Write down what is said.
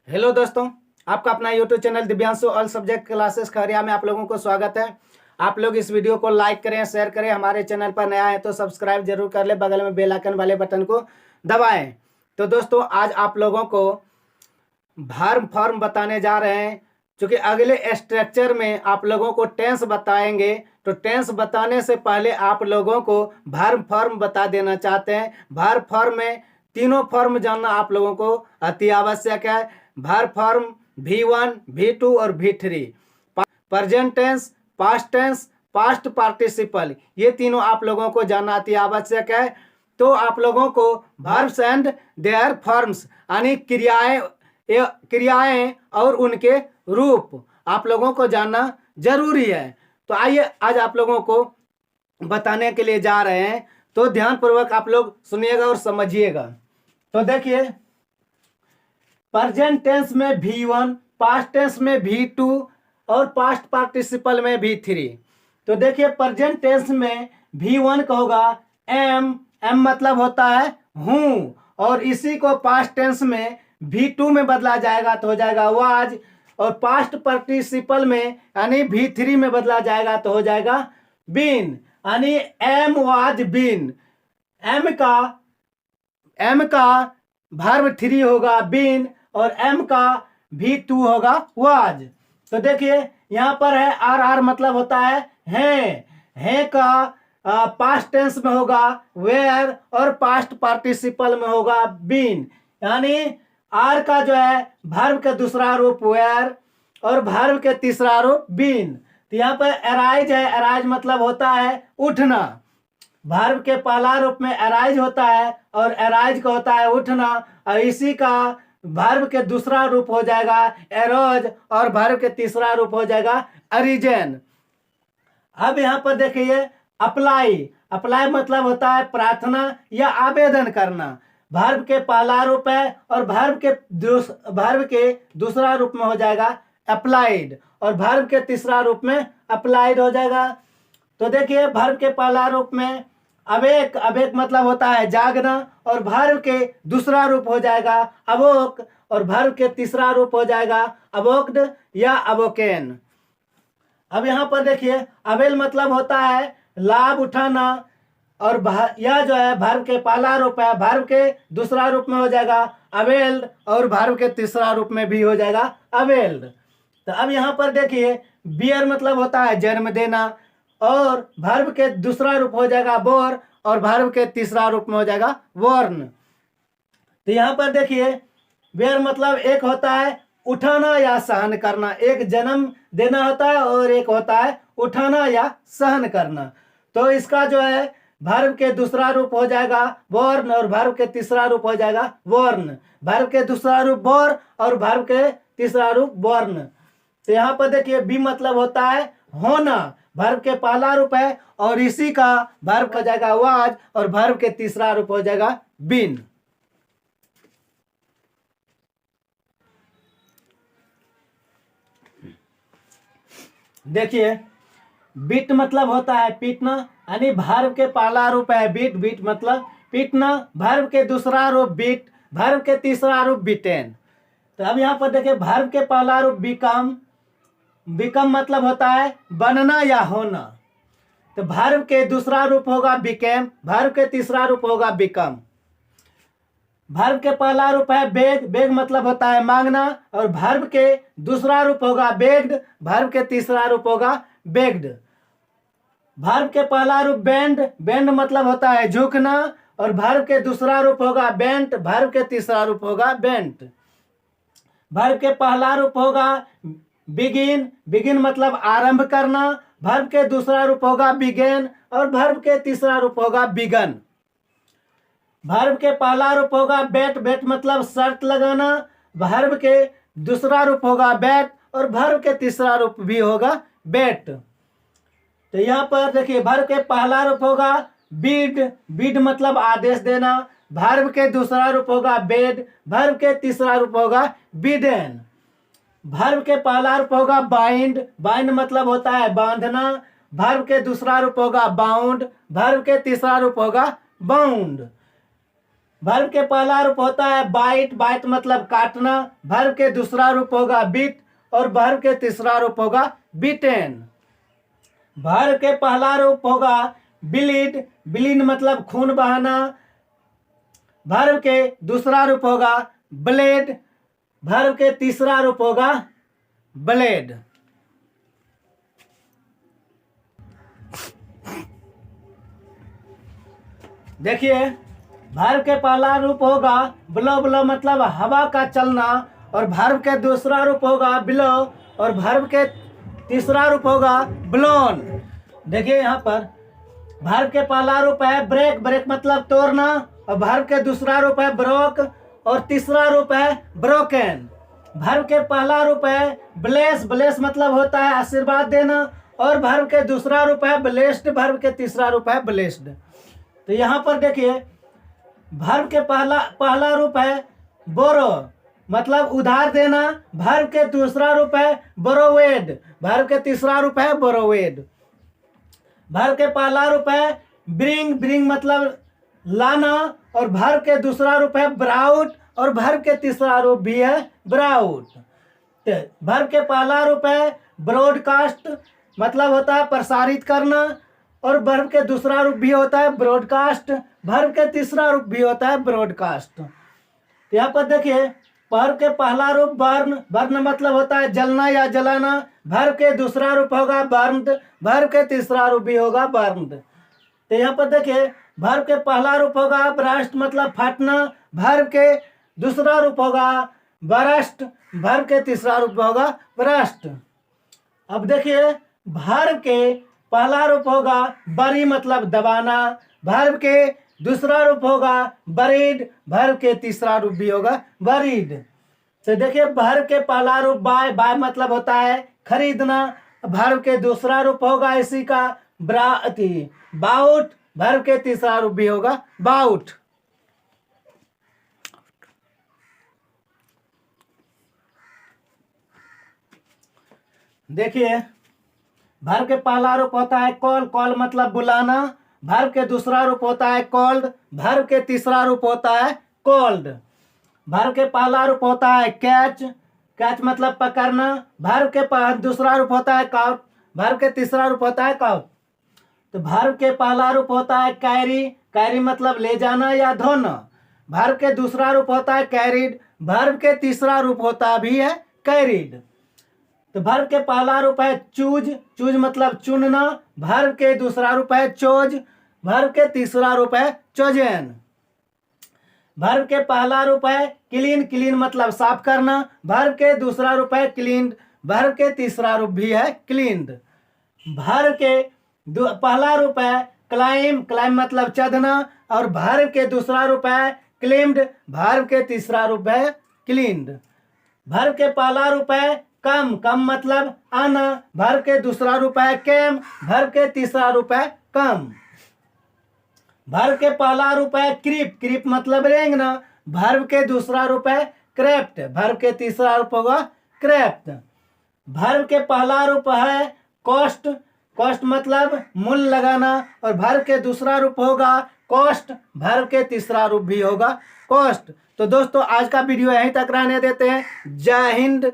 Hello दोस्तों, आपका अपना YouTube channel Divyanshu all subject classes Kharia में आप लोगों को स्वागत है। आप लोग इस वीडियो को लाइक करें, शेयर करें। हमारे चैनल पर नया है तो सब्सक्राइब जरूर कर ले, बगल में बेल आइकन वाले बटन को दबाएं। तो दोस्तों, आज आप लोगों को वर्ब फॉर्म बताने जा रहे हैं। क्योंकि अगले स्ट्रक्चर में आप लोगों को टेंस बताएंगे, तो टेंस बताने से पहले आप लोगों को वर्ब फॉर्म बता देना चाहते हैं। वर्ब फॉर्म में तीनों फॉर्म जानना आप लोगों को अति आवश्यक है। वर्ब फॉर्म V1, V2 और V3, present tense, past tense, past participle, ये तीनों आप लोगों को जानना अति आवश्यक है। तो आप लोगों को वर्ब्स एंड देयर फॉर्म्स यानी क्रियाएं और उनके रूप आप लोगों को जानना जरूरी है। तो आइए आज आप लोगों को बताने के लिए जा रहे हैं, तो ध्यानपूर्वक आप लोग सुनिएगा और समझिएगा। तो देखिए, प्रेजेंट टेंस में V1, पास्ट टेंस में V2 और पास्ट पार्टिसिपल में V3। तो देखिए, प्रेजेंट टेंस में V1 का होगा एम मतलब होता है हूं, और इसी को पास्ट टेंस में V2 में बदला जाएगा तो हो जाएगा वाज, और पास्ट पार्टिसिपल में यानी V3 में बदला जाएगा तो हो जाएगा बीन, यानी एम वाज बीन। एम का वर्ब 3 होगा बीन और एम का V2 होगा वाज। तो देखिए, यहाँ पर है आर मतलब होता है का पास्ट टेंस में होगा वेयर और पास्ट पार्टिसिपल में होगा बीन, यानी आर का जो है वर्ब के दूसरा रूप वेयर और वर्ब के तीसरा रूप बीन। तो यहाँ पर अराइज है, अराइज मतलब होता है उठना। वर्ब के पहला रूप में अराइज होता है और अराइज का होता है उठना, और इसी का वर्ब के दूसरा रूप हो जाएगा एरोज और वर्ब के तीसरा रूप हो जाएगा अरिजन। अब यहाँ पर देखिए, अप्लाई मतलब होता है प्रार्थना या आवेदन करना। वर्ब के पहला रूप है और वर्ब के दूसरा रूप में हो जाएगा अप्लाइड और वर्ब के तीसरा रूप में अप्लाइड हो जाएगा। तो देखिए, वर्ब के पहला रूप में अवेक मतलब होता है जागना, और वर्ब के दूसरा रूप हो जाएगा अवोक और वर्ब के तीसरा रूप हो जाएगा अवोक्ड या अवोकेन। अब यहाँ पर देखिए, अवेल मतलब होता है लाभ उठाना, और यह जो है वर्ब के पहला रूप है, वर्ब के दूसरा रूप में हो जाएगा अवेल्ड और वर्ब के तीसरा रूप में भी हो जाएगा अवेल्ड। तो अब यहाँ पर देखिए, बियर मतलब होता है जन्म देना, और वर्ब के दूसरा रूप हो जाएगा बोर और वर्ब के तीसरा रूप में हो जाएगा वॉर्न। तो यहाँ पर देखिए, बेयर मतलब एक होता है उठाना या सहन करना, एक जन्म देना होता है और एक होता है उठाना या सहन करना। तो इसका जो है वर्ब के दूसरा रूप हो जाएगा बोर्न और वर्ब के तीसरा रूप हो जाएगा वॉर्न। वर्ब के दूसरा रूप बोर और वर्ब के तीसरा रूप बॉर्न। तो यहाँ पर देखिए, बी मतलब होता है होना, वर्ब के पहला रूप है और इसी का वर्ब का जाएगा वाज और वर्ब के तीसरा रूप हो जाएगा बीन। देखिए, बीट मतलब होता है पीटना, यानी वर्ब के पहला रूप है बीट मतलब पीटना, वर्ब के दूसरा रूप बीट, वर्ब के तीसरा रूप बीटेन। तो अब यहाँ पर देखिए, वर्ब के पहला रूप बिकम मतलब होता है बनना या होना। तो वर्ब के दूसरा रूप होगा बिकेम, वर्ब के तीसरा रूप होगा बिकम। वर्ब के पहला रूप है बेग मतलब होता है मांगना, और वर्ब के दूसरा रूप होगा बेग्ड, वर्ब के तीसरा रूप होगा बेग्ड। वर्ब के पहला रूप बेंड मतलब होता है झुकना, और वर्ब के दूसरा रूप होगा बेंट, वर्ब के तीसरा रूप होगा बेंट। वर्ब के पहला रूप होगा बिगिन मतलब आरंभ करना, वर्ब के दूसरा रूप होगा बिगेन और वर्ब के तीसरा रूप होगा बिगन। वर्ब के पहला रूप होगा बेट मतलब शर्त लगाना, वर्ब के दूसरा रूप होगा बैट और वर्ब के तीसरा रूप भी होगा बेट। तो यहाँ पर देखिए, वर्ब के पहला रूप होगा बीड मतलब आदेश देना, वर्ब के दूसरा रूप होगा बेड, वर्ब के तीसरा रूप होगा बिडेन। वर्ब के पहला रूप होगा बाइंड मतलब होता है बांधना, वर्ब के दूसरा रूप होगा बाउंड, वर्ब के तीसरा रूप होगा बाउंड। वर्ब के पहला रूप होता है बाइट, बाइट मतलब काटना। वर्ब के दूसरा रूप होगा बीट और वर्ब के तीसरा रूप होगा बीटेन। वर्ब के पहला रूप होगा ब्लीड, ब्लीड मतलब खून बहाना। वर्ब के दूसरा रूप होगा ब्लेड, वर्ब के तीसरा रूप होगा ब्लेड। देखिए वर्ब के पहला रूप होगा ब्लो, ब्लो मतलब हवा का चलना और वर्ब के दूसरा रूप होगा ब्लो और वर्ब के तीसरा रूप होगा ब्लोन। देखिए यहाँ पर वर्ब के पहला रूप है ब्रेक, ब्रेक मतलब तोड़ना और वर्ब के दूसरा रूप है ब्रोक और तीसरा रूप है ब्रोकन। वर्ब के पहला रूप है ब्लेस, ब्लेस मतलब होता है आशीर्वाद देना और वर्ब के दूसरा रूप है ब्लेस्ड, वर्ब के तीसरा रूप है ब्लेस्ड। तो यहाँ पर देखिए वर्ब के पहला रूप है बोरो मतलब उधार देना, वर्ब के दूसरा रूप है बोरोवेड, वर्ब के तीसरा रूप है बोरोवेड। वर्ब के पहला रूप है ब्रिंग, ब्रिंग मतलब लाना और वर्ब के दूसरा रूप है ब्राउट और वर्ब के तीसरा रूप भी है ब्राउट। वर्ब के पहला रूप है ब्रॉडकास्ट मतलब होता है प्रसारित करना और वर्ब के दूसरा रूप भी होता है ब्रॉडकास्ट, वर्ब के तीसरा रूप भी होता है ब्रॉडकास्ट। यहाँ पर देखिए वर्ब के पहला रूप बर्न, बर्न मतलब होता है जलना या जलाना, वर्ब के दूसरा रूप होगा बर्न्ड, वर्ब के तीसरा रूप भी होगा बर्न्ड। तो यहाँ पर देखिए वर्ब के पहला रूप होगा ब्रस्ट मतलब फाटना, वर्ब के दूसरा रूप होगा बरस्ट, वर्ब के तीसरा रूप होगा ब्रस्ट। अब देखिए वर्ब के पहला रूप होगा बरी मतलब दबाना, वर्ब के दूसरा रूप होगा बरीड, वर्ब के तीसरा रूप भी होगा बरीड। तो देखिए वर्ब के पहला रूप बाय, बाय मतलब होता है खरीदना, वर्ब के दूसरा रूप होगा इसी का बाउट, वर्ब के तीसरा रूप भी होगा बाउट। देखिए वर्ब के पहला रूप होता है कॉल, कॉल मतलब बुलाना, वर्ब के दूसरा रूप होता है कॉल्ड, वर्ब के तीसरा रूप होता है कॉल्ड। वर्ब के पहला रूप होता है कैच, कैच मतलब पकड़ना, वर्ब के दूसरा रूप होता है काउट, वर्ब के तीसरा रूप होता है काउट। तो वर्ब के पहला रूप होता है कैरी, कैरी मतलब ले जाना या धोना, वर्ब के दूसरा रूप होता है कैरिड, वर्ब के तीसरा रूप होता भी है कैरिड। तो वर्ब के पहला रूप है चूज, चूज मतलब चुनना, वर्ब के दूसरा रूप है चोज, वर्ब के तीसरा रूप है चोजन। वर्ब के पहला रूप है क्लीन, क्लीन मतलब साफ करना, वर्ब के दूसरा रूप है क्लीन्ड, वर्ब के तीसरा रूप भी है क्लीन्ड। वर्ब के पहला रूप है क्लाइम, क्लाइम मतलब चढ़ना और वर्ब के दूसरा रूप है क्लेम्ड, वर्ब के तीसरा रूप है क्लीन्ड। वर्ब के पहला रूप है कम, कम मतलब आना, वर्ब के दूसरा रूप है केम, वर्ब के तीसरा रूप है कम। वर्ब के पहला रूप है क्रीप, क्रीप मतलब रेंगना, वर्ब के दूसरा रूप है क्रेप्ट, वर्ब के तीसरा रूप होगा क्रेप्ट। वर्ब के पहला रूप है कॉस्ट, कॉस्ट मतलब मूल्य लगाना और वर्ब के दूसरा रूप होगा कॉस्ट, वर्ब के तीसरा रूप भी होगा कॉस्ट। तो दोस्तों आज का वीडियो यहीं तक रहने देते हैं। जय हिंद,